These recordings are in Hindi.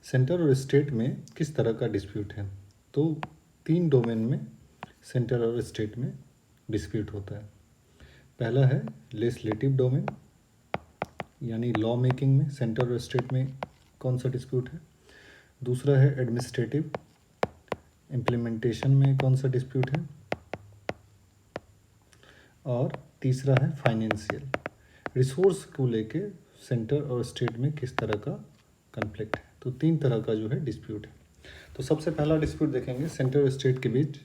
सेंटर और स्टेट में किस तरह का डिस्प्यूट है? तो 3 डोमेन में सेंटर और स्टेट में डिस्प्यूट होता है। पहला है लेजिस्लेटिव डोमेन, यानी लॉ मेकिंग में सेंटर और स्टेट में कौन सा डिस्प्यूट है। दूसरा है एडमिनिस्ट्रेटिव, इम्प्लीमेंटेशन में कौन सा डिस्प्यूट है। और तीसरा है फाइनेंशियल, रिसोर्स को लेके सेंटर और स्टेट में किस तरह का कन्फ्लिक्ट है। तो 3 तरह का जो है डिस्प्यूट है। तो सबसे पहला डिस्प्यूट देखेंगे सेंटर और स्टेट के बीच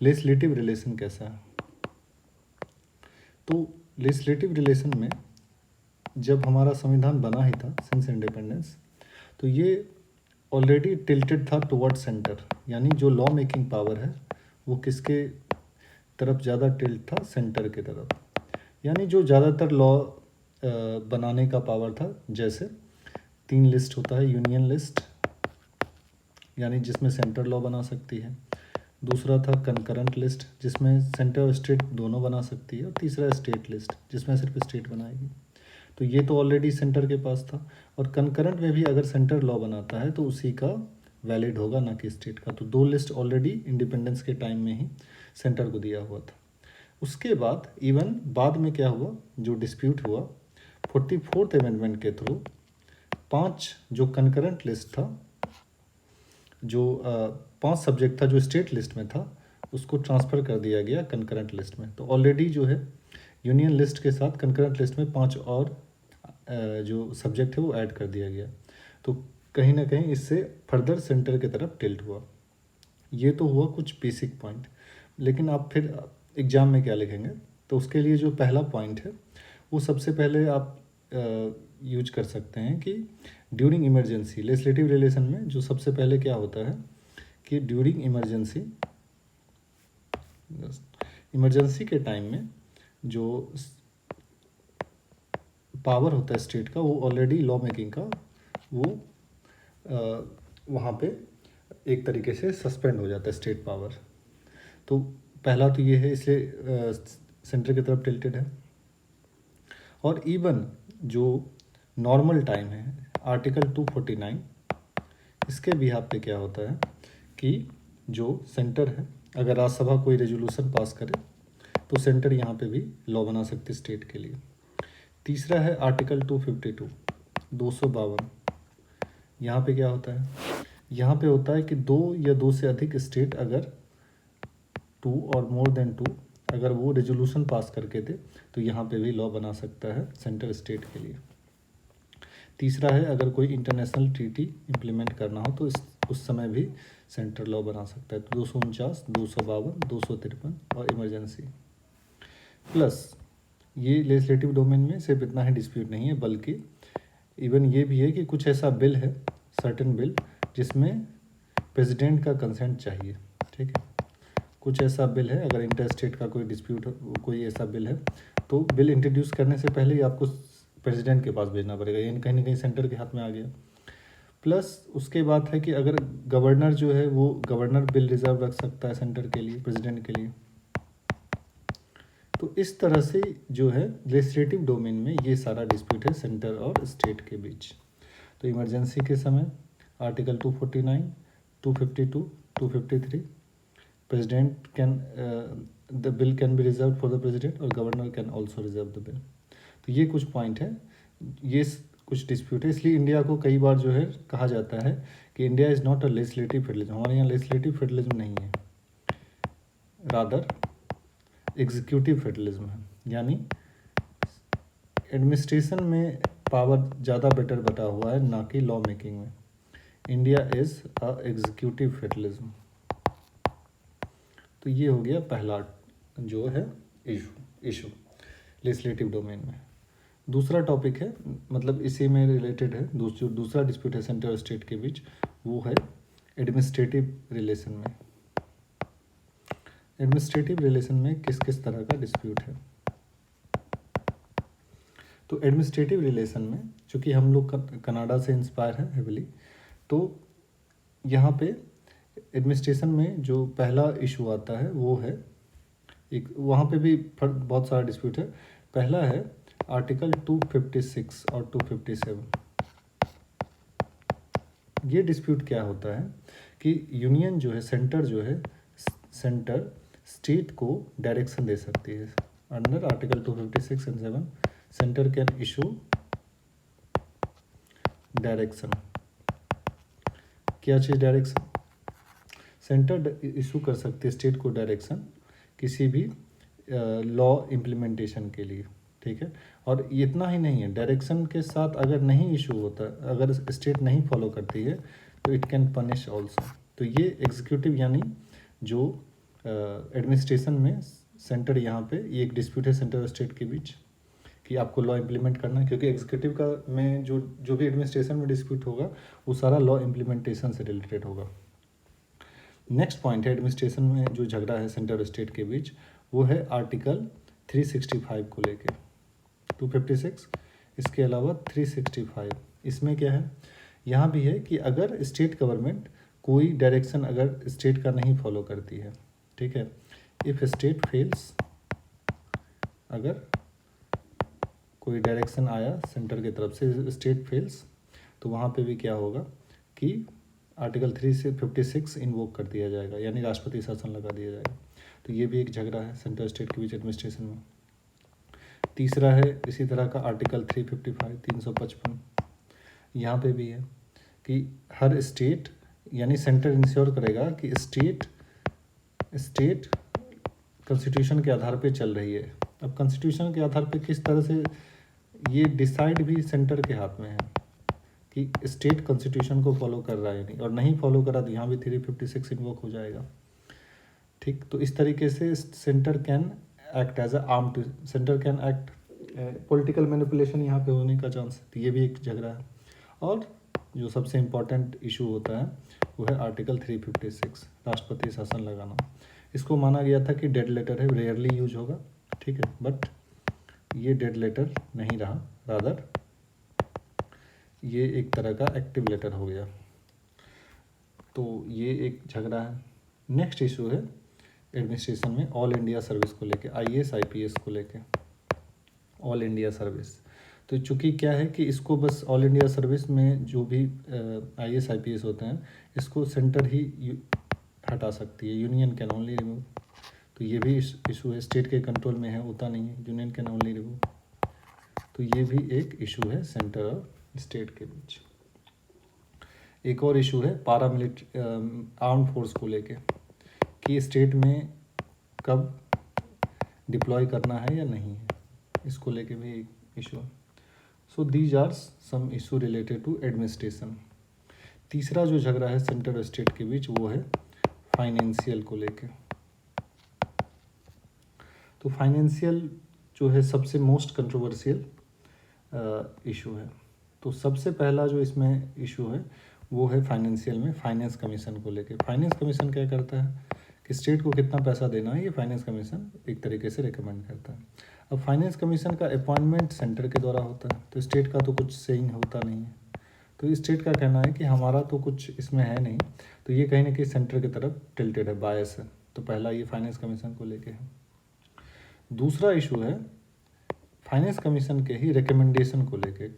लेजिस्लेटिव रिलेशन कैसा है। तो लेजिस्लेटिव रिलेशन में जब हमारा संविधान बना ही था सिंस इंडिपेंडेंस, तो ये ऑलरेडी टिल्टेड था टुवर्ड सेंटर, यानी जो लॉ मेकिंग पावर है वो किसके तरफ ज़्यादा टिल्ट था, सेंटर की तरफ। यानी जो ज़्यादातर लॉ बनाने का पावर था, जैसे 3 लिस्ट होता है, यूनियन लिस्ट यानी जिसमें सेंटर लॉ बना सकती है। दूसरा था कंकरेंट लिस्ट जिसमें सेंटर और स्टेट दोनों बना सकती है। और तीसरा स्टेट लिस्ट जिसमें सिर्फ स्टेट बनाएगी। तो ये तो ऑलरेडी सेंटर के पास था। और कंकरेंट में भी अगर सेंटर लॉ बनाता है तो उसी का वैलिड होगा, ना कि स्टेट का। तो 2 लिस्ट ऑलरेडी इंडिपेंडेंस के टाइम में ही सेंटर को दिया हुआ था। उसके बाद इवन बाद में क्या हुआ, जो डिस्प्यूट हुआ 44th अमेंडमेंट के थ्रू 5 जो कंकरेंट लिस्ट था, जो 5 सब्जेक्ट था जो स्टेट लिस्ट में था, उसको ट्रांसफ़र कर दिया गया कंकरेंट लिस्ट में। तो ऑलरेडी जो है यूनियन लिस्ट के साथ कंकरेंट लिस्ट में 5 और जो सब्जेक्ट है वो ऐड कर दिया गया। तो कहीं ना कहीं इससे फर्दर सेंटर की तरफ टिल्ट हुआ। ये तो हुआ कुछ बेसिक पॉइंट। लेकिन आप फिर एग्ज़ाम में क्या लिखेंगे, तो उसके लिए जो पहला पॉइंट है वो सबसे पहले आप यूज कर सकते हैं कि ड्यूरिंग इमरजेंसी, लेजिस्लेटिव रिलेशन में जो सबसे पहले क्या होता है कि ड्यूरिंग इमरजेंसी के टाइम में जो पावर होता है स्टेट का, वो ऑलरेडी लॉ मेकिंग का वो वहाँ पे एक तरीके से सस्पेंड हो जाता है स्टेट पावर। तो पहला तो ये है, इसलिए सेंटर की तरफ टिल्टेड है। और इवन जो नॉर्मल टाइम है आर्टिकल 249, इसके बिहाफ पे क्या होता है कि जो सेंटर है, अगर राज्यसभा कोई रेजोल्यूशन पास करे तो सेंटर यहाँ पे भी लॉ बना सकती है स्टेट के लिए। तीसरा है आर्टिकल 252, 252। यहाँ पे क्या होता है, यहाँ पे होता है कि 2 या 2 से अधिक स्टेट अगर 2 और मोर देन 2 अगर वो रेजोल्यूशन पास करके दे तो यहाँ पे भी लॉ बना सकता है सेंटर स्टेट के लिए। तीसरा है अगर कोई इंटरनेशनल ट्रीटी इम्प्लीमेंट करना हो तो उस समय भी सेंटर लॉ बना सकता है। तो 249, 252, 253 और इमरजेंसी। प्लस ये लेजिस्लेटिव डोमेन में सिर्फ इतना ही डिस्प्यूट नहीं है, बल्कि इवन ये भी है कि कुछ ऐसा बिल है, सर्टेन बिल, जिसमें प्रेसिडेंट का कंसेंट चाहिए। ठीक है, कुछ ऐसा बिल है, अगर इंटर स्टेट का कोई डिस्प्यूट, कोई ऐसा बिल है, तो बिल इंट्रोड्यूस करने से पहले ही आपको प्रेसिडेंट के पास भेजना पड़ेगा, यानी कहीं ना कहीं सेंटर के हाथ में आ गया। प्लस उसके बाद है कि अगर गवर्नर जो है वो गवर्नर बिल रिजर्व रख सकता है सेंटर के लिए, प्रेसिडेंट के लिए। तो इस तरह से जो है लेजिस्लेटिव डोमेन में ये सारा डिस्प्यूट है सेंटर और स्टेट के बीच। तो इमरजेंसी के समय article 249, 252, 253, president can the bill can be reserve for the president और governor can also reserve the bill. तो ये कुछ पॉइंट है, ये कुछ डिस्प्यूट है। इसलिए इंडिया को कई बार जो है कहा जाता है कि India is not a legislative federalism. हमारे यहाँ लेजिस्लेटिव फेडरलिज्म नहीं है, रादर एग्जीक्यूटिव फेडरलिज्म है। यानी एडमिनिस्ट्रेशन में पावर ज़्यादा बेटर बटा हुआ है, ना कि लॉ मेकिंग में। India is a executive federalism. तो ये हो गया पहला जो है इशू लेजिस्लेटिव डोमेन में। दूसरा टॉपिक है, मतलब इसी में रिलेटेड है, दूसरा डिस्प्यूट है सेंटर और स्टेट के बीच, वो है एडमिनिस्ट्रेटिव रिलेशन में। एडमिनिस्ट्रेटिव रिलेशन में किस किस तरह का डिस्प्यूट है। तो एडमिनिस्ट्रेटिव रिलेशन में चूँकि हम लोग कनाडा से इंस्पायर है हेवली, तो यहाँ पे एडमिनिस्ट्रेशन में जो पहला इशू आता है वो है एक, वहाँ पे भी बहुत सारा डिस्प्यूट है। पहला है आर्टिकल 256 और 257। ये डिस्प्यूट क्या होता है कि यूनियन जो है, सेंटर स्टेट को डायरेक्शन दे सकती है। Under article 256 and 7 centre can issue direction. क्या चीज़ डायरेक्शन? सेंटर इशू कर सकती है स्टेट को डायरेक्शन किसी भी लॉ इम्प्लीमेंटेशन के लिए, ठीक है। और इतना ही नहीं है, डायरेक्शन के साथ अगर नहीं इशू होता, अगर स्टेट नहीं फॉलो करती है तो इट कैन पनिश ऑल्सो। तो ये एग्जीक्यूटिव यानी जो एडमिनिस्ट्रेशन में सेंटर, यहाँ पे ये एक डिस्प्यूट है सेंटर और स्टेट के बीच कि आपको लॉ इम्प्लीमेंट करना है, क्योंकि एग्जीक्यूटिव का में जो भी एडमिनिस्ट्रेशन में डिस्प्यूट होगा वो सारा लॉ इम्प्लीमेंटेशन से रिलेटेड होगा। नेक्स्ट पॉइंट है एडमिनिस्ट्रेशन में जो झगड़ा है सेंटर और स्टेट के बीच, वो है आर्टिकल 365 को लेके। 256, इसके अलावा 365, इसमें क्या है, यहाँ भी है कि अगर स्टेट गवर्नमेंट कोई डायरेक्शन अगर स्टेट का नहीं फॉलो करती है, ठीक है, इफ़ स्टेट फेल्स, अगर कोई डायरेक्शन आया सेंटर की तरफ से, स्टेट फेल्स, तो वहाँ पे भी क्या होगा कि आर्टिकल 356 इन्वोक कर दिया जाएगा, यानी राष्ट्रपति शासन लगा दिया जाएगा। तो ये भी एक झगड़ा है सेंटर स्टेट के बीच एडमिनिस्ट्रेशन में। तीसरा है इसी तरह का आर्टिकल 355, 355, यहाँ पे भी है कि हर स्टेट, यानी सेंटर इंश्योर करेगा कि स्टेट कॉन्स्टिट्यूशन के आधार पे चल रही है। अब कॉन्स्टिट्यूशन के आधार पे किस तरह से, ये डिसाइड भी सेंटर के हाथ में है कि स्टेट कॉन्स्टिट्यूशन को फॉलो कर रहा है नहीं, और नहीं फॉलो करा तो यहाँ भी 356 इन्वोक हो जाएगा, ठीक। तो इस तरीके से centre can act as a arm to, centre can act, political manipulation यहाँ पे होने का चांस है। तो ये भी एक झगड़ा है। और जो सबसे इम्पॉर्टेंट इशू होता है वो है आर्टिकल 356, राष्ट्रपति शासन लगाना। इसको माना गया था कि डेड लेटर है, रेयरली यूज होगा, ठीक है, बट ये डेड लेटर नहीं रहा, रादर ये एक तरह का एक्टिव लेटर हो गया। तो ये एक झगड़ा है। नेक्स्ट इशू है एडमिनिस्ट्रेशन में ऑल इंडिया सर्विस को लेके, IAS IPS को लेके, ऑल इंडिया सर्विस। तो चूँकि क्या है कि इसको बस ऑल इंडिया सर्विस में जो भी IAS IPS होते हैं, इसको सेंटर ही हटा सकती है, यूनियन कैन ओनली रिमूव। तो ये भी इशू है, स्टेट के कंट्रोल में है, होता नहीं है, यूनियन कैन ओनली रिमूव। तो ये भी एक इशू है सेंटर और स्टेट के बीच। एक और इशू है पारामिलिट्री आर्म्ड फोर्स को लेके, कि स्टेट में कब डिप्लॉय करना है या नहीं है, इसको लेके भी एक इशू है। So these are some issue related to administration. तीसरा जो झगड़ा है सेंटर और स्टेट के बीच वो है फाइनेंशियल को लेके। तो फाइनेंशियल जो है सबसे मोस्ट कंट्रोवर्शियल इशू है। तो सबसे पहला जो इसमें इशू है वो है फाइनेंशियल में फाइनेंस कमीशन को लेके। फाइनेंस कमीशन क्या करता है कि स्टेट को कितना पैसा देना है, ये फाइनेंस कमीशन एक तरीके से रिकमेंड करता है। अब फाइनेंस कमीशन का अपॉइंटमेंट सेंटर के द्वारा होता है, तो स्टेट का तो कुछ सेइंग होता नहीं है। तो स्टेट का कहना है कि हमारा तो कुछ इसमें है नहीं, तो ये कहीं ना कहीं सेंटर की तरफ टिल्टेड है, बायस है। तो पहला ये फाइनेंस कमीशन को लेके है। दूसरा इशू है फाइनेंस कमीशन के ही रिकमेंडेशन को लेके।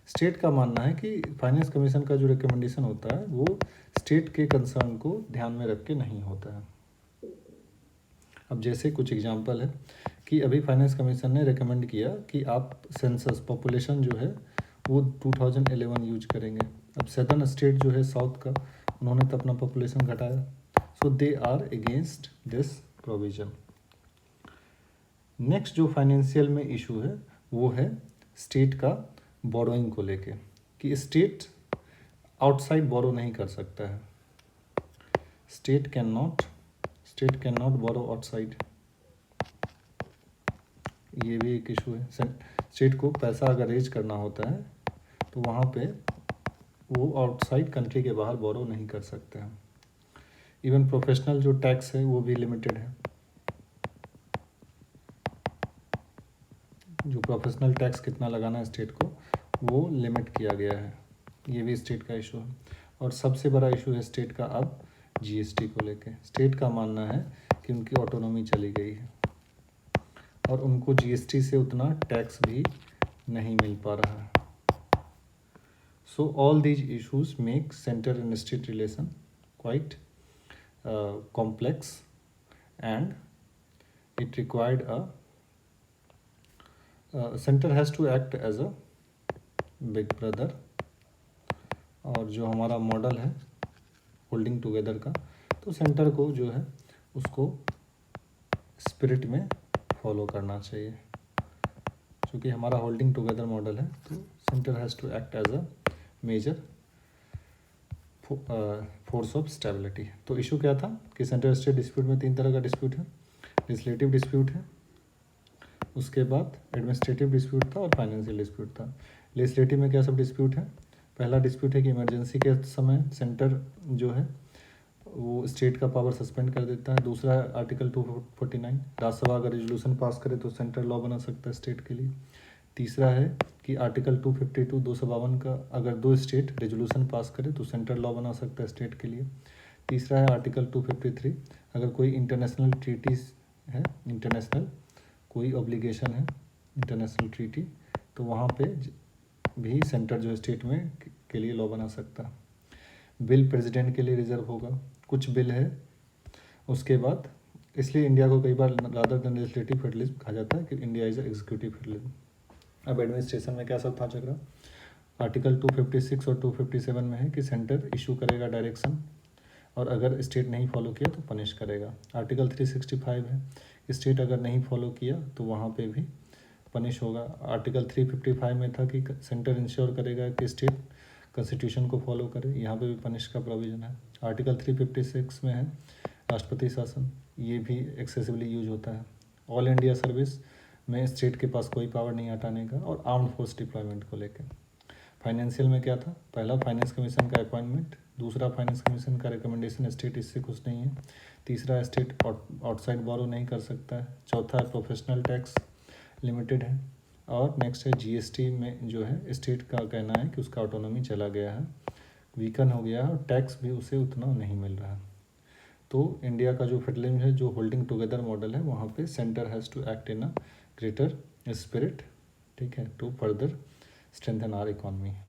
स्टेट का मानना है कि फाइनेंस कमीशन का जो रिकमेंडेशन होता है वो स्टेट के कंसर्न को ध्यान में रख के नहीं होता है। अब जैसे कुछ एग्जांपल है कि अभी फाइनेंस कमीशन ने रिकमेंड किया कि आप सेंसस पॉपुलेशन जो है वो 2011 यूज करेंगे। अब सदर्न स्टेट जो है साउथ का, उन्होंने तो अपना पॉपुलेशन घटाया, so they are against this provision. Next जो फाइनेंशियल में इशू है वो है स्टेट का बोरोइंग को लेके, कि स्टेट आउटसाइड बोरो नहीं कर सकता है। State can not borrow outside, ये भी एक इशू है। स्टेट को पैसा अगर रेज करना होता है तो वहाँ पे वो आउटसाइड कंट्री के बाहर बोरो नहीं कर सकते हैं। इवन प्रोफेशनल जो टैक्स है वो भी लिमिटेड है, जो प्रोफेशनल टैक्स कितना लगाना है स्टेट को वो लिमिट किया गया है। ये भी स्टेट का इशू है। और सबसे बड़ा इशू है स्टेट का अब GST को लेके। स्टेट का मानना है कि उनकी ऑटोनॉमी चली गई है और उनको GST से उतना टैक्स भी नहीं मिल पा रहा है। So all these issues make center and state relation quite complex, and it required a center has to act as a big brother. और जो हमारा मॉडल है होल्डिंग टुगेदर का, तो सेंटर को जो है उसको स्पिरिट में फॉलो करना चाहिए। क्योंकि हमारा होल्डिंग टुगेदर मॉडल है, तो centre has to act as a major force of stability. तो इशू क्या था कि सेंटर स्टेट डिस्प्यूट में 3 तरह का डिस्प्यूट है। लेजिस्लेटिव डिस्प्यूट है, उसके बाद एडमिनिस्ट्रेटिव डिस्प्यूट था, और फाइनेंशियल डिस्प्यूट था। लेजिस्लेटिव में क्या सब डिस्प्यूट है? पहला डिस्प्यूट है कि इमरजेंसी के समय सेंटर जो है वो स्टेट का पावर सस्पेंड कर देता है। दूसरा है आर्टिकल 249, राज्यसभा अगर रेजोल्यूशन पास करे तो सेंटर लॉ बना सकता है स्टेट के लिए। तीसरा है कि आर्टिकल 252 252 का अगर 2 स्टेट रेजोल्यूशन पास करे तो सेंटर लॉ बना सकता है स्टेट के लिए। तीसरा है आर्टिकल 253, अगर कोई इंटरनेशनल ट्रीटीज है, इंटरनेशनल कोई ऑब्लिगेशन है इंटरनेशनल ट्रीटी, तो वहाँ पे भी सेंटर जो स्टेट में के लिए लॉ बना सकता है। बिल प्रेसिडेंट के लिए रिजर्व होगा, कुछ बिल है। उसके बाद इसलिए इंडिया को कई बार रादर देन लेजिस्लेटिव फेडरलिज्म कहा जाता है कि इंडिया इज एग्जीक्यूटिव फेडरलिज्म। अब एडमिनिस्ट्रेशन में क्या सब था झगड़ा? आर्टिकल 256 और 257 में है कि सेंटर इशू करेगा डायरेक्शन, और अगर स्टेट नहीं फॉलो किया तो पनिश करेगा। आर्टिकल 365 है, स्टेट अगर नहीं फॉलो किया तो वहाँ पे भी पनिश होगा। आर्टिकल 355 में था कि सेंटर इंश्योर करेगा कि स्टेट कॉन्स्टिट्यूशन को फॉलो करे, यहाँ पे भी पनिश का प्रोविज़न है। आर्टिकल 356 में है राष्ट्रपति शासन, ये भी एक्सेसिवली यूज होता है। ऑल इंडिया सर्विस में स्टेट के पास कोई पावर नहीं हटाने का, और आर्म्ड फोर्स डिप्लॉयमेंट को लेकर। फाइनेंशियल में क्या था? पहला फाइनेंस कमीशन का अपॉइंटमेंट, दूसरा फाइनेंस कमीशन का रिकमेंडेशन, स्टेट इससे खुश नहीं है। तीसरा स्टेट आउटसाइड बोरो नहीं कर सकता है। चौथा प्रोफेशनल टैक्स लिमिटेड है। और नेक्स्ट है जीएसटी में जो है स्टेट का कहना है कि उसका ऑटोनॉमी चला गया है, वीकन हो गया है, और टैक्स भी उसे उतना नहीं मिल रहा है। तो इंडिया का जो फेडरलिज्म है, जो होल्डिंग टुगेदर मॉडल है, वहाँ पे centre has to act in a greater spirit, ठीक है, to further strengthen our economy.